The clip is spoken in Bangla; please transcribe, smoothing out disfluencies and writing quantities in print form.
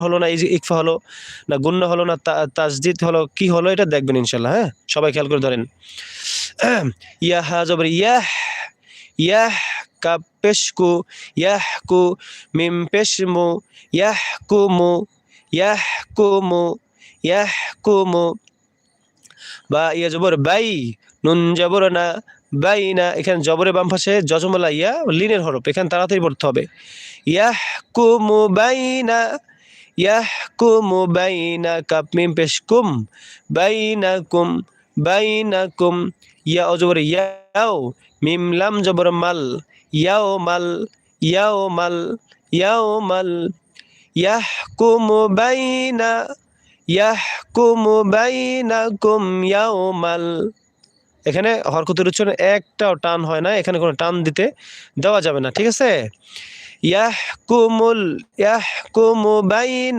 হলো না ইকফা হলো না গুন্না হলো না তাসদিদ হলো, কি হলো এটা দেখবেন ইনশাল্লাহ। হ্যাঁ, সবাই খেয়াল করে ধরেন। ইয়া হা জবর ইয়াহ, ইয়াহ কাপ পেশকু, ইয়াহকু মিম পেশমু, ইয়াহকুমু, ইয়াহকুমু, ইয়াহকুমু। বা ইয়া জবর বাই, নুন জবর না, বাই না। এখানে জবরের বাম পাশে জজমলা ইয়া লিনের হরফ, এখানে তাড়াতাড়ি পড়তে হবে। ইয়াহকুমু বাইনা, ইয়াহকুমু বাইনা কাপ মিম পেশ কুম, বাইনাকুম, বাইনাকুম। ইয়া অজবর ইয়াও, মিম লাম জবর মাল, ইয়াও মাল, ইয়াও মাল, ইয়াও মাল। ইয়াহকুমু বাইনা, ইয়াহকুমু বাইনাকুম ইয়াউমাল। এখানে হরকতের উচ্চারণ একটাও টান হয় না, এখানে কোনো টান দিতে দেওয়া যাবে না, ঠিক আছে। ইয়াহকুমু বাইন